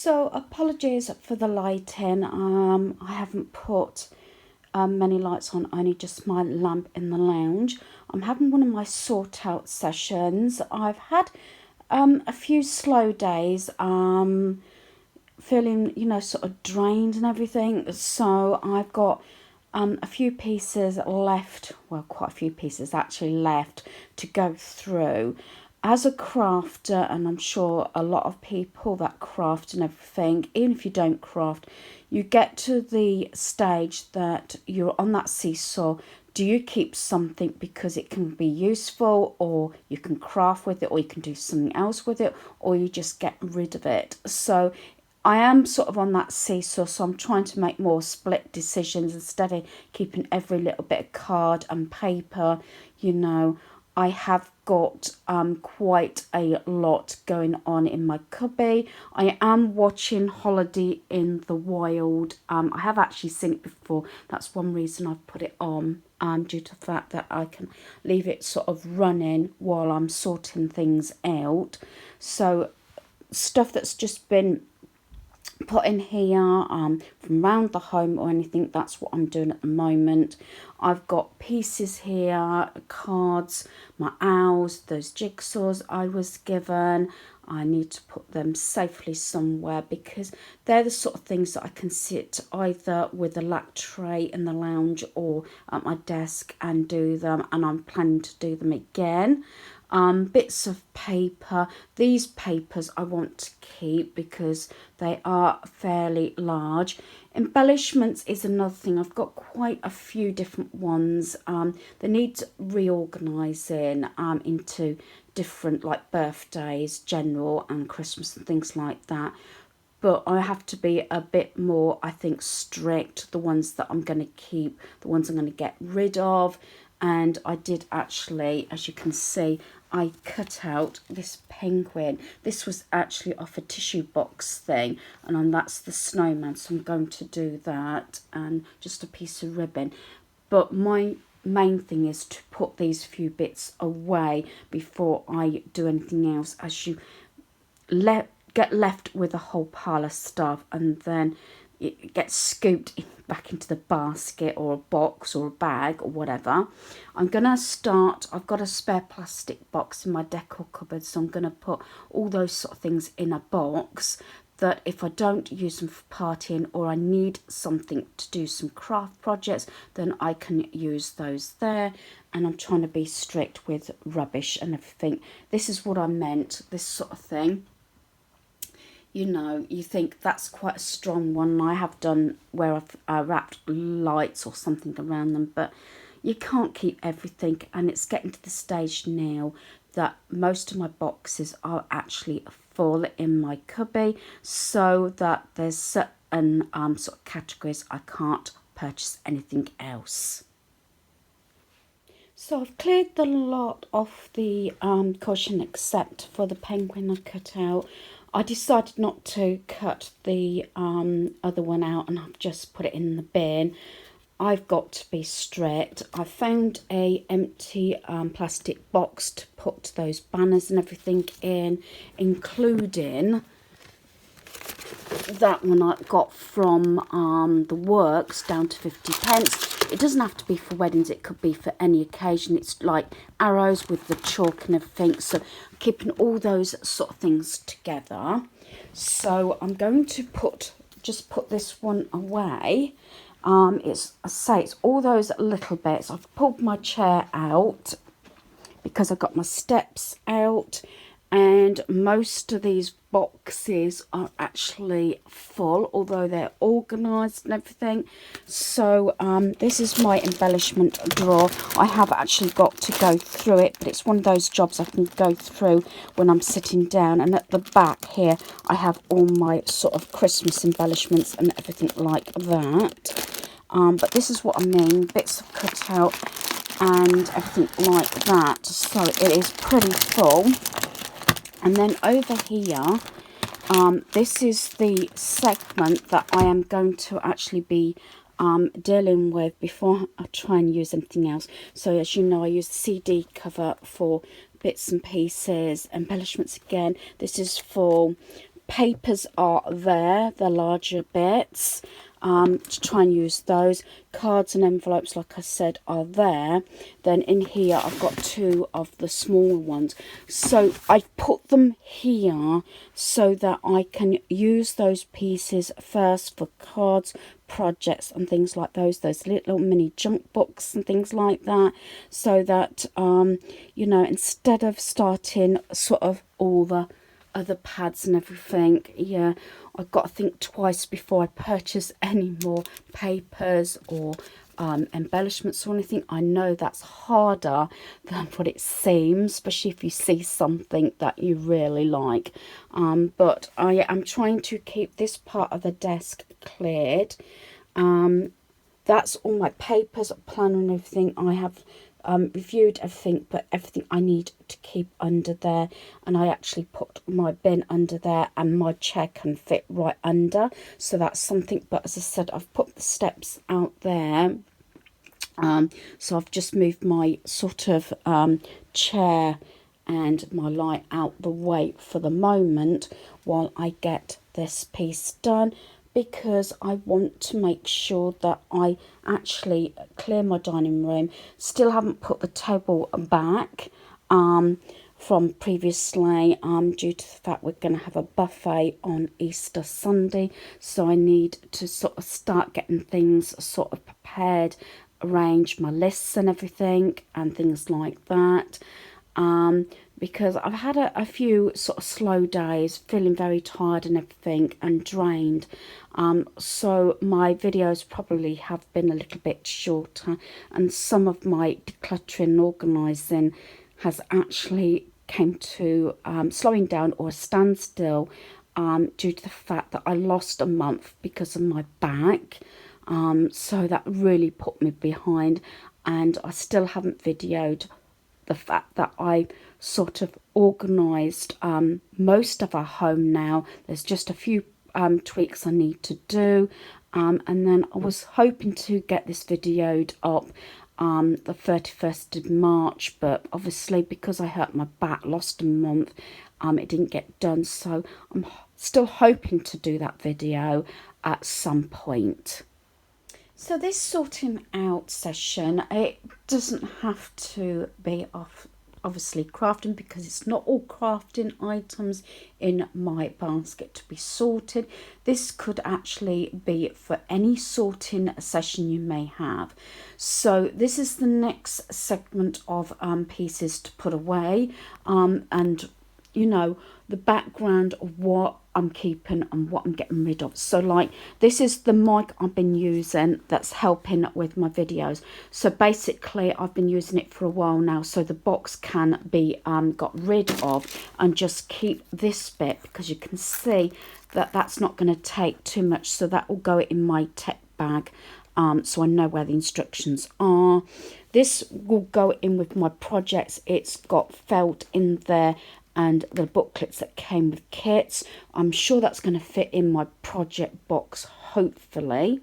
So apologies for the lighting. I haven't put many lights on, only just my lamp in the lounge. I'm having one of my sort out sessions. I've had a few slow days, feeling, sort of drained and everything. So I've got a few pieces left, well, quite a few pieces actually left to go through. As a crafter, and I'm sure a lot of people that craft and everything, even if you don't craft, you get to the stage that you're on that seesaw. Do you keep something because it can be useful, or you can craft with it, or you can do something else with it, or you just get rid of it? So I am sort of on that seesaw, so I'm trying to make more split decisions instead of keeping every little bit of card and paper. I have got quite a lot going on in my cubby. I am watching Holiday in the Wild. I have actually seen it before. That's one reason I've put it on, due to the fact that I can leave it sort of running while I'm sorting things out. So stuff that's just been put in here from around the home or anything, that's what I'm doing at the moment. I've got pieces here, cards, my owls, those jigsaws I was given. I need to put them safely somewhere because they're the sort of things that I can sit either with a lap tray in the lounge or at my desk and do them, and I'm planning to do them again. Bits of paper. These papers I want to keep because they are fairly large. Embellishments is another thing. I've got quite a few different ones. They need reorganising into different, like birthdays, general and Christmas and things like that. But I have to be a bit more, I think, strict. The ones that I'm going to keep, the ones I'm going to get rid of. And I did actually, as you can see, I cut out this penguin. This was actually off a tissue box thing, and that's the snowman, so I'm going to do that, and just a piece of ribbon. But my main thing is to put these few bits away before I do anything else, as you get left with a whole pile of stuff, and then it gets scooped back into the basket or a box or a bag or whatever. I'm going to start, I've got a spare plastic box in my decor cupboard, so I'm going to put all those sort of things in a box that if I don't use them for partying or I need something to do some craft projects, then I can use those there. And I'm trying to be strict with rubbish and everything. This is what I meant, this sort of thing. You think that's quite a strong one. I have done where I've wrapped lights or something around them, but you can't keep everything, and it's getting to the stage now that most of my boxes are actually full in my cubby, so that there's certain sort of categories I can't purchase anything else. So I've cleared the lot off the cushion except for the penguin I cut out. I decided not to cut the other one out, and I've just put it in the bin. I've got to be strict. I found a empty plastic box to put those banners and everything in, including that one I got from the works, down to 50p. It doesn't have to be for weddings, it could be for any occasion. It's like arrows with the chalk and everything, so keeping all those sort of things together. So I'm going to just put this one away. It's all those little bits. I've pulled my chair out because I've got my steps out, and most of these boxes are actually full, although they're organised and everything. So this is my embellishment drawer. I have actually got to go through it, but it's one of those jobs I can go through when I'm sitting down. And at the back here I have all my sort of Christmas embellishments and everything like that. But this is what I mean, bits of cut out and everything like that, so it is pretty full. And then over here, this is the segment that I am going to actually be dealing with before I try and use anything else. So as you know, I use the CD cover for bits and pieces, embellishments again. This is for papers are there, the larger bits, to try and use those. Cards and envelopes, like I said, are there. Then in here I've got 2 of the smaller ones, so I put them here so that I can use those pieces first for cards, projects and things like those little mini junk books and things like that, so that you know, instead of starting sort of all the other pads and everything, yeah, I've got to think twice before I purchase any more papers or embellishments or anything. I know that's harder than what it seems, especially if you see something that you really like, but I am trying to keep this part of the desk cleared. That's all my papers, plan and everything. I have reviewed everything, but everything I need to keep under there, and I actually put my bin under there, and my chair can fit right under, so that's something. But as I said, I've put the steps out there, so I've just moved my sort of chair and my light out the way for the moment while I get this piece done, because I want to make sure that I actually clear my dining room. Still haven't put the table back from previously, due to the fact we're going to have a buffet on Easter Sunday, so I need to sort of start getting things sort of prepared, arrange my lists and everything and things like that. Because I've had a few sort of slow days, feeling very tired and everything and drained. So my videos probably have been a little bit shorter, and some of my decluttering and organising has actually came to slowing down or a standstill due to the fact that I lost a month because of my back. So that really put me behind, and I still haven't videoed the fact that I sort of organised most of our home now. There's just a few tweaks I need to do, and then I was hoping to get this videoed up the 31st of March, but obviously because I hurt my back, lost a month, it didn't get done, so I'm still hoping to do that video at some point. So this sorting out session, it doesn't have to be obviously crafting, because it's not all crafting items in my basket to be sorted. This could actually be for any sorting session you may have. So this is the next segment of pieces to put away, and you know, the background of what I'm keeping and what I'm getting rid of. So like, this is the mic I've been using that's helping with my videos. So basically I've been using it for a while now, so the box can be got rid of, and just keep this bit, because you can see that that's not going to take too much, so that will go in my tech bag, so I know where the instructions are. This will go in with my projects. It's got felt in there and the booklets that came with kits. I'm sure that's going to fit in my project box, hopefully.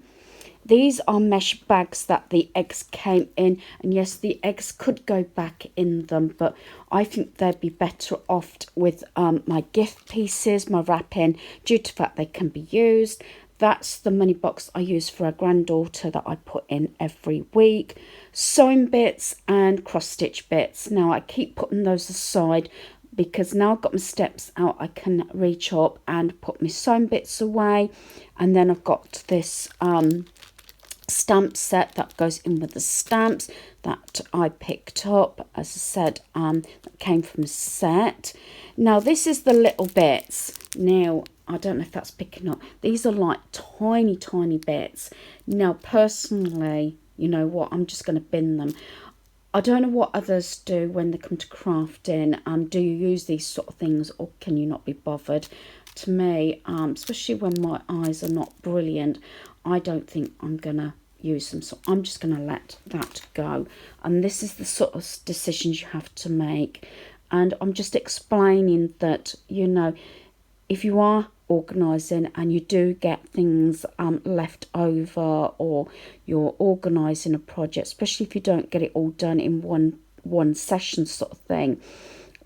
These are mesh bags that the eggs came in, and yes, the eggs could go back in them, but I think they'd be better off with my gift pieces, my wrapping, due to the fact they can be used. That's the money box I use for our granddaughter that I put in every week. Sewing bits and cross stitch bits. Now I keep putting those aside, because now I've got my steps out, I can reach up and put my sewing bits away. And then I've got this stamp set that goes in with the stamps that I picked up, as I said, that came from a set. Now this is the little bits. Now I don't know if that's picking up. These are like tiny bits. Now personally, you know what, I'm just going to bin them. I don't know what others do when they come to crafting. Do you use these sort of things, or can you not be bothered? To me, especially when my eyes are not brilliant, I don't think I'm going to use them. So I'm just going to let that go. And this is the sort of decisions you have to make. And I'm just explaining that, you know, if you are organising and you do get things left over, or you're organising a project, especially if you don't get it all done in one session sort of thing,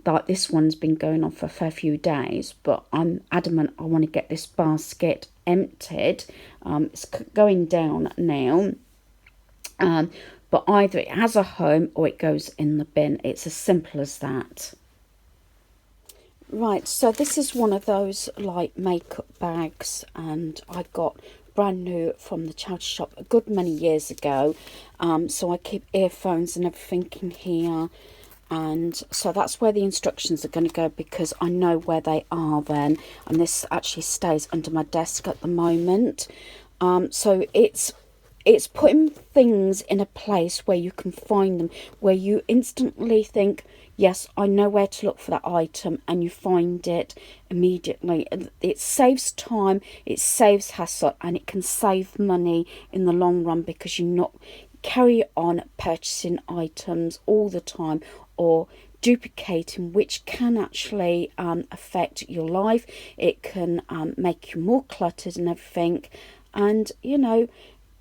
like this one's been going on for a fair few days, but I'm adamant I want to get this basket emptied. It's going down now. But either it has a home or it goes in the bin. It's as simple as that. Right, so this is one of those like makeup bags, and I got brand new from the charity shop a good many years ago. So I keep earphones and everything in here, and so that's where the instructions are going to go, because I know where they are then, and this actually stays under my desk at the moment. So it's putting things in a place where you can find them, where you instantly think, yes, I know where to look for that item, and you find it immediately. It saves time, it saves hassle, and it can save money in the long run, because you not carry on purchasing items all the time or duplicating, which can actually affect your life. It can make you more cluttered and everything, and you know,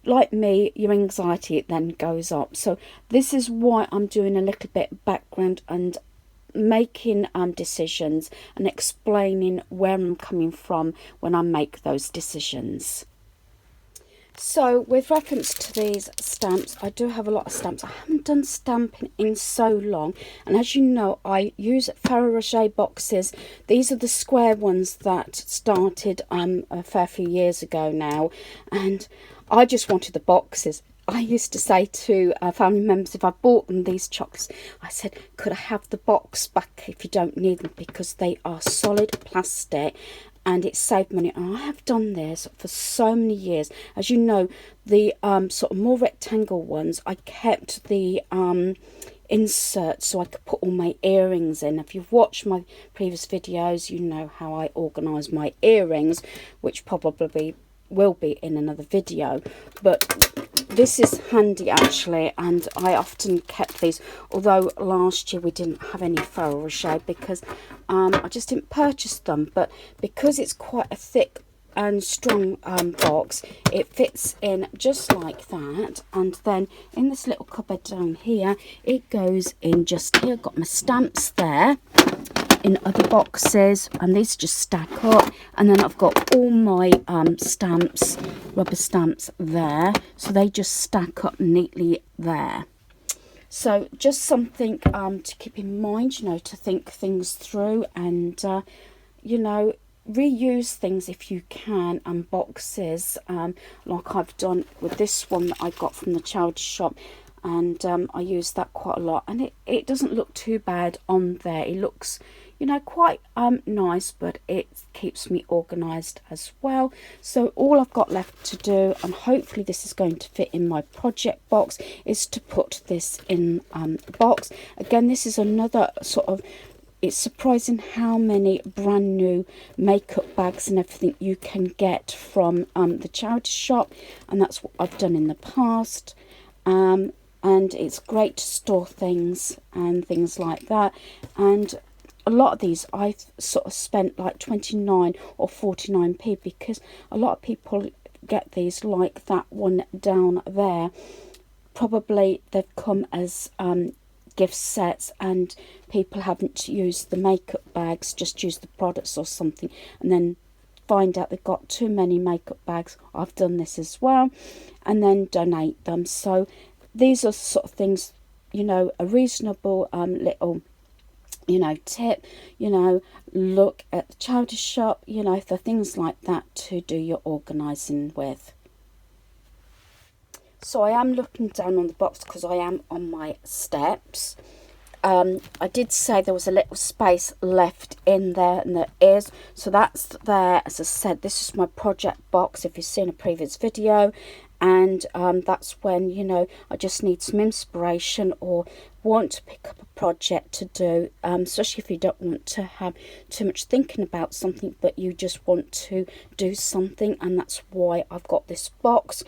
like me, your anxiety then goes up. So this is why I'm doing a little bit of background and making decisions and explaining where I'm coming from when I make those decisions. So with reference to these stamps, I do have a lot of stamps. I haven't done stamping in so long, and as you know, I use Ferrero Rocher boxes. These are the square ones that started a fair few years ago now, and I just wanted the boxes. I used to say to family members, if I bought them these chocolates, I said, could I have the box back if you don't need them, because they are solid plastic and it saved money. And I have done this for so many years. As you know, the sort of more rectangle ones, I kept the inserts so I could put all my earrings in. If you've watched my previous videos, you know how I organise my earrings, which probably will be in another video. But this is handy actually, and I often kept these, although last year we didn't have any Ferrero Rocher because I just didn't purchase them. But because it's quite a thick and strong box, it fits in just like that, and then in this little cupboard down here, it goes in just here. Got my stamps there in other boxes, and these just stack up, and then I've got all my stamps, rubber stamps there, so they just stack up neatly there. So just something to keep in mind, you know, to think things through, and you know, reuse things if you can, and boxes like I've done with this one that I got from the charity shop, and I use that quite a lot, and it doesn't look too bad on there. It looks, you know, quite nice, but it keeps me organised as well. So all I've got left to do, and hopefully this is going to fit in my project box, is to put this in the box. Again, this is another sort of, it's surprising how many brand new makeup bags and everything you can get from the charity shop, and that's what I've done in the past. And it's great to store things and things like that. And a lot of these I've sort of spent like 29 or 49p, because a lot of people get these like that one down there. Probably they've come as gift sets, and people haven't used the makeup bags, just used the products or something, and then find out they've got too many makeup bags. I've done this as well, and then donate them. So these are sort of things, you know, a reasonable little, you know, tip, you know, look at the charity shop, you know, for things like that to do your organising with. So I am looking down on the box because I am on my steps. I did say there was a little space left in there, and there is, so that's there. As I said, this is my project box if you've seen a previous video, and that's when, you know, I just need some inspiration or want to pick up a project to do, especially if you don't want to have too much thinking about something, but you just want to do something, and that's why I've got this box.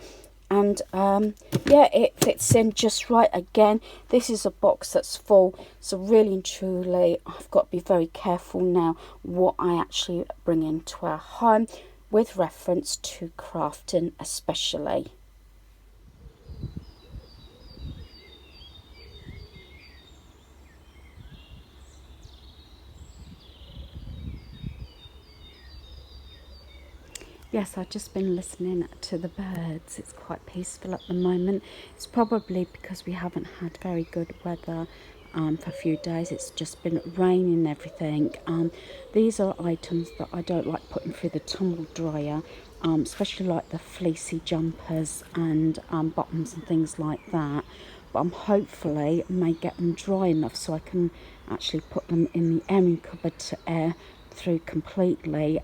And yeah, it fits in just right. Again, this is a box that's full, so really and truly I've got to be very careful now what I actually bring into our home, with reference to crafting especially. Yes, I've just been listening to the birds. It's quite peaceful at the moment. It's probably because we haven't had very good weather for a few days. It's just been raining and everything. These are items that I don't like putting through the tumble dryer, especially like the fleecy jumpers and bottoms and things like that. But I'm hopefully may get them dry enough so I can actually put them in the airing cupboard to air through completely,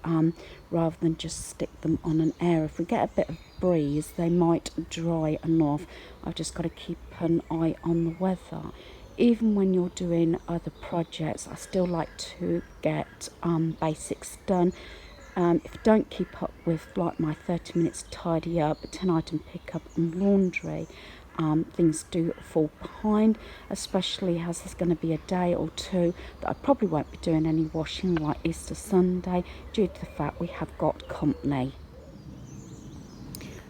rather than just stick them on an air. If we get a bit of breeze, they might dry enough. I've just got to keep an eye on the weather. Even when you're doing other projects, I still like to get basics done. If I don't keep up with like my 30 minutes tidy up, 10 item pickup and laundry, things do fall behind, especially as there's going to be a day or two that I probably won't be doing any washing, like Easter Sunday, due to the fact we have got company.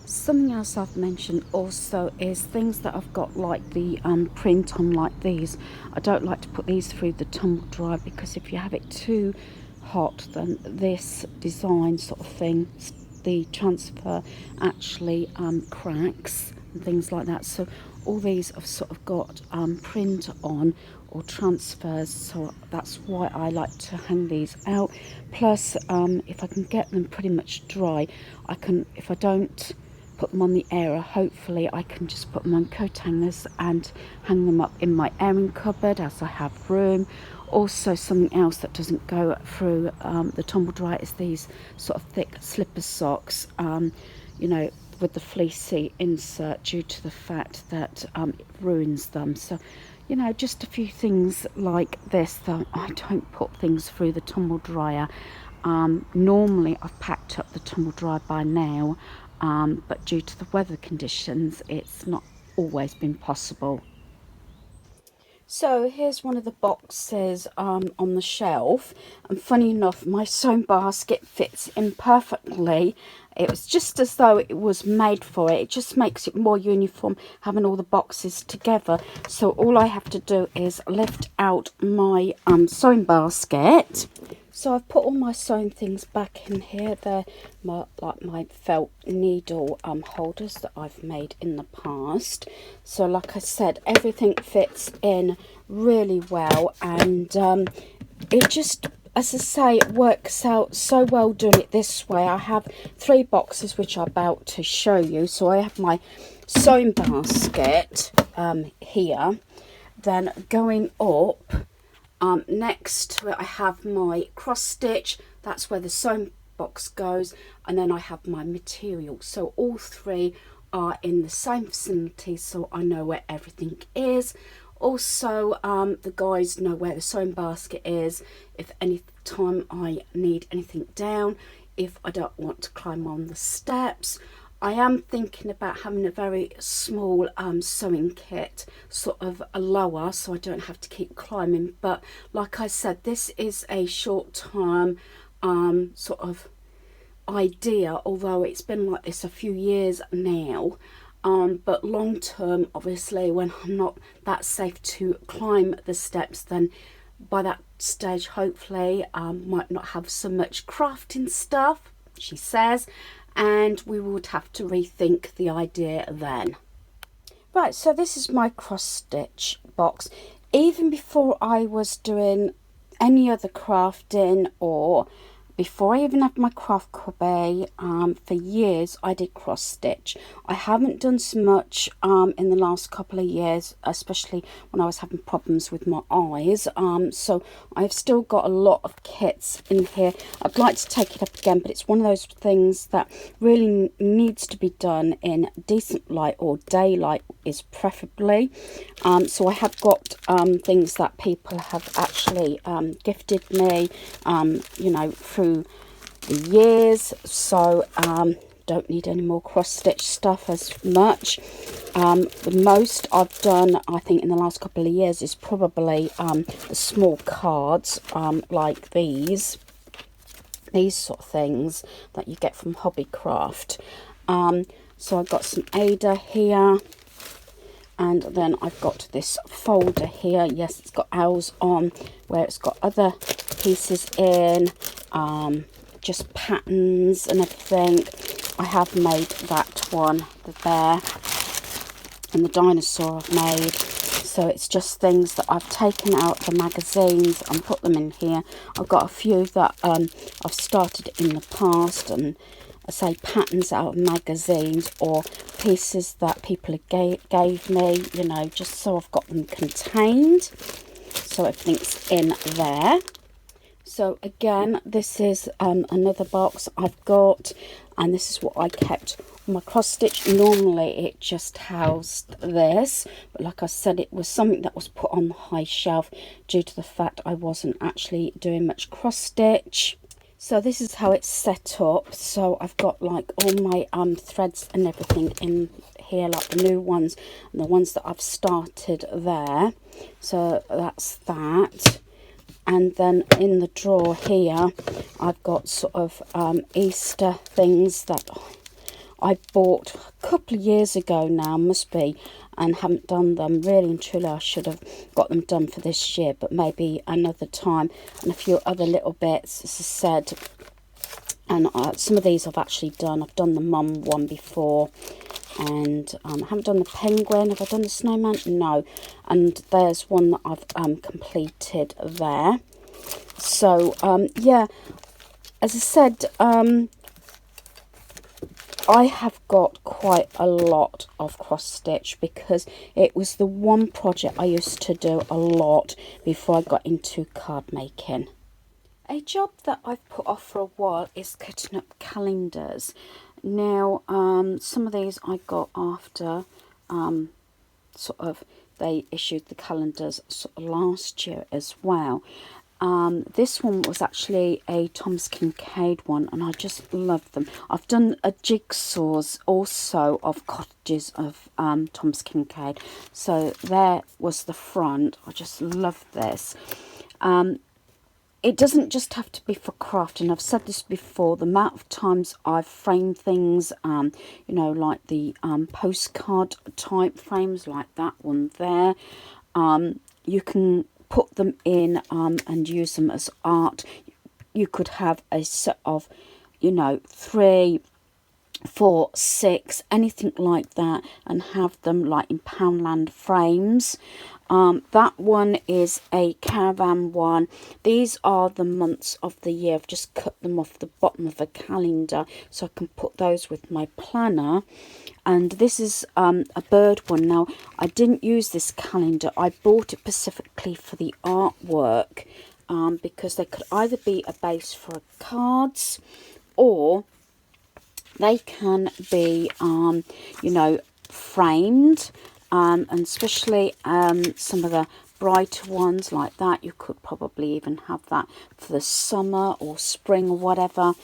Something else I've mentioned also is things that I've got like the print on, like these. I don't like to put these through the tumble dryer because if you have it too hot, then this design sort of thing, the transfer actually cracks and things like that. So all these have sort of got print on or transfers, so that's why I like to hang these out. Plus if I can get them pretty much dry, I can, if I don't put them on the airer, hopefully I can just put them on coat hangers and hang them up in my airing cupboard as I have room. Also, something else that doesn't go through the tumble dryer is these sort of thick slipper socks, you know, with the fleecy insert, due to the fact that it ruins them. So, you know, just a few things like this that I don't put things through the tumble dryer. Normally I've packed up the tumble dryer by now, but due to the weather conditions, it's not always been possible. So here's one of the boxes on the shelf, and funny enough, my sewn basket fits in perfectly. It was just as though it was made for it. It just makes it more uniform having all the boxes together. So all I have to do is lift out my sewing basket. So I've put all my sewing things back in here. They're my felt needle holders that I've made in the past. So like I said, everything fits in really well, and it just, as I say, it works out so well doing it this way. I have 3 boxes which I'm about to show you. So I have my sewing basket here, then going up, next to it I have my cross stitch, that's where the sewing box goes, and then I have my material. So all 3 are in the same vicinity, so I know where everything is. Also, the guys know where the sewing basket is if any time I need anything down, if I don't want to climb on the steps. I am thinking about having a very small sewing kit, sort of a lower, so I don't have to keep climbing. But like I said, this is a short-term sort of idea, although it's been like this a few years now. But long-term, obviously, when I'm not that safe to climb the steps, then by that stage, hopefully, might not have so much crafting stuff, she says, and we would have to rethink the idea then. Right, so this is my cross stitch box. Even before I was doing any other crafting, or before I even had my craft cubby, for years I did cross stitch. I haven't done so much in the last couple of years, especially when I was having problems with my eyes. So I've still got a lot of kits in here. I'd like to take it up again, but it's one of those things that really needs to be done in decent light, or daylight is preferably. So I have got things that people have actually gifted me, you know, through the years. So don't need any more cross stitch stuff as much. The most I've done, I think, in the last couple of years is probably the small cards, like these sort of things that you get from Hobbycraft. So I've got some Ada here, and then I've got this folder here. Yes, it's got owls on, where it's got other pieces in. just patterns and everything. I have made that one, the bear and the dinosaur I've made. So it's just things that I've taken out the magazines and put them in here. I've got a few that I've started in the past, and I say patterns out of magazines or pieces that people gave me, you know, just so I've got them contained. So everything's in there. So again, this is another box I've got, and this is what I kept on my cross stitch. Normally it just housed this, but like I said, it was something that was put on the high shelf due to the fact I wasn't actually doing much cross stitch. So this is how it's set up. So I've got like all my threads and everything in here, like the new ones and the ones that I've started there. So that's that. And then in the drawer here, I've got sort of Easter things that I bought a couple of years ago now, must be, and haven't done them. Really and truly, I should have got them done for this year, but maybe another time. And a few other little bits, as I said. And some of these I've actually done. I've done the mum one before. And I haven't done the penguin. Have I done the snowman? No. And there's one that I've completed there. So yeah, as I said, I have got quite a lot of cross stitch because it was the one project I used to do a lot before I got into card making. A job that I've put off for a while is cutting up calendars. Now, some of these I got after sort of they issued the calendars sort of last year as well. This one was actually a Thomas Kincaid one, and I just love them. I've done a jigsaws also of cottages of Thomas Kincaid. So there was the front. I just love this. It doesn't just have to be for crafting. I've said this before, the amount of times I've framed things, you know, like the postcard type frames, like that one there. You can put them in and use them as art. You could have a set of, you know, 3, 4, 6, anything like that, and have them like in Poundland frames. That one is a caravan one. These are the months of the year. I've just cut them off the bottom of a calendar so I can put those with my planner. And this is a bird one. Now, I didn't use this calendar. I bought it specifically for the artwork because they could either be a base for cards, or they can be, you know, framed. And especially some of the brighter ones like that, you could probably even have that for the summer or spring or whatever.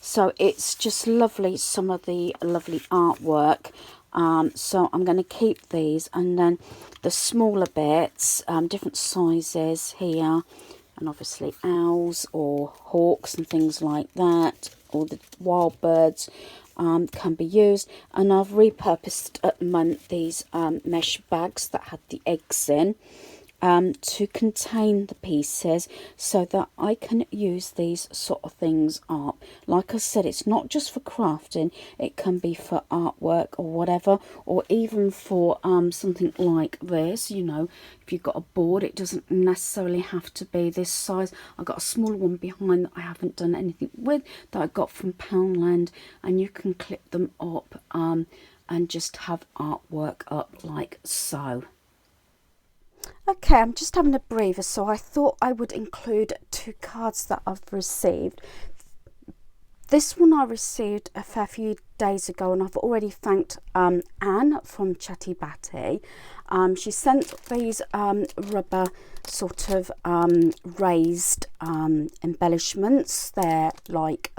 So it's just lovely, some of the lovely artwork. So I'm going to keep these, and then the smaller bits, different sizes here, and obviously owls or hawks and things like that, or the wild birds. Can be used, and I've repurposed at the moment these mesh bags that had the eggs in to contain the pieces, so that I can use these sort of things up. Like I said, it's not just for crafting, it can be for artwork or whatever, or even for something like this. You know, if you've got a board, it doesn't necessarily have to be this size. I've got a small one behind that I haven't done anything with, that I got from Poundland, and you can clip them up and just have artwork up like so. Okay, I'm just having a breather, so I thought I would include 2 cards that I've received. This one I received a fair few days ago, and I've already thanked Anne from Chatty Batty. She sent these rubber sort of raised embellishments. They're like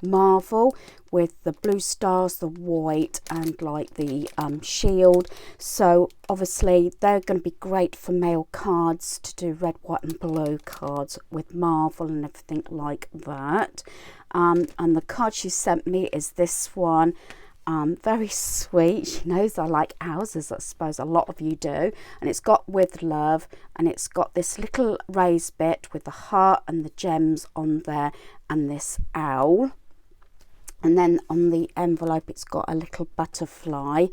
marble with the blue stars, the white, and like the shield. So obviously they're going to be great for mail cards, to do red, white and blue cards with marble and everything like that. And the card she sent me is this one, very sweet. She knows I like houses, I suppose a lot of you do. And it's got with love, and it's got this little raised bit with the heart and the gems on there, and this owl. And then on the envelope it's got a little butterfly.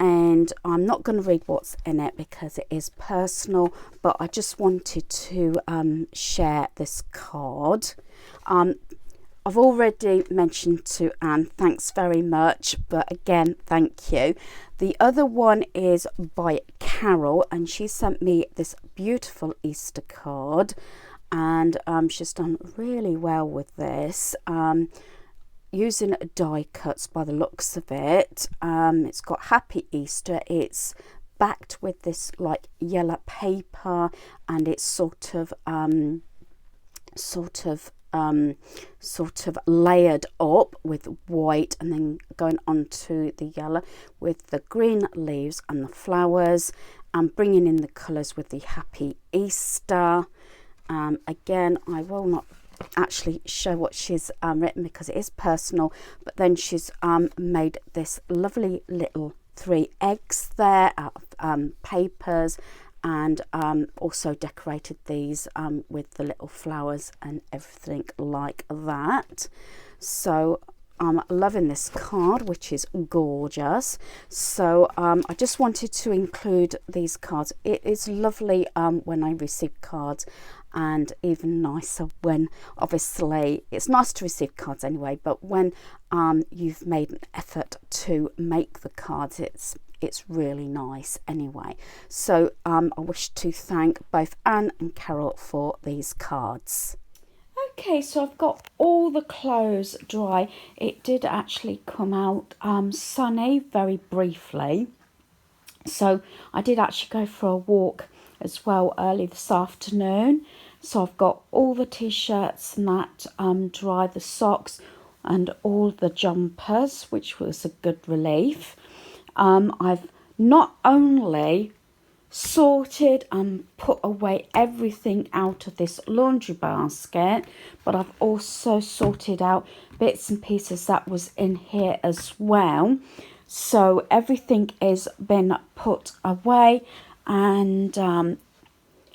And I'm not going to read what's in it because it is personal, but I just wanted to share this card. I've already mentioned to Anne, thanks very much, but again, thank you. The other one is by Carol, and she sent me this beautiful Easter card, and she's done really well with this, using die cuts by the looks of it. It's got Happy Easter. It's backed with this like yellow paper, and it's sort of layered up with white, and then going on to the yellow with the green leaves and the flowers, and bringing in the colours with the Happy Easter. Again, I will not actually show what she's written because it is personal, but then she's made this lovely little 3 eggs there out of papers, and also decorated these with the little flowers and everything like that. So I'm loving this card, which is gorgeous. So I just wanted to include these cards. It is lovely when I receive cards, and even nicer when, obviously it's nice to receive cards anyway, but when you've made an effort to make the cards, it's really nice anyway. So I wish to thank both Anne and Carol for these cards. Okay, so I've got all the clothes dry. It did actually come out sunny very briefly, so I did actually go for a walk as well early this afternoon. So I've got all the t-shirts and that dry, the socks and all the jumpers, which was a good relief. I've not only sorted and put away everything out of this laundry basket, but I've also sorted out bits and pieces that was in here as well. So everything is been put away, and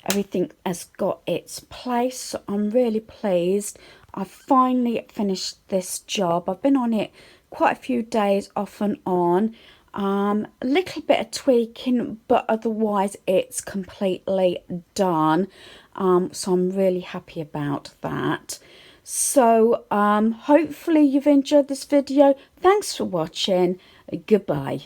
everything has got its place. So I'm really pleased. I've finally finished this job. I've been on it quite a few days off and on. A little bit of tweaking, but otherwise it's completely done. So I'm really happy about that. So hopefully you've enjoyed this video. Thanks for watching. Goodbye.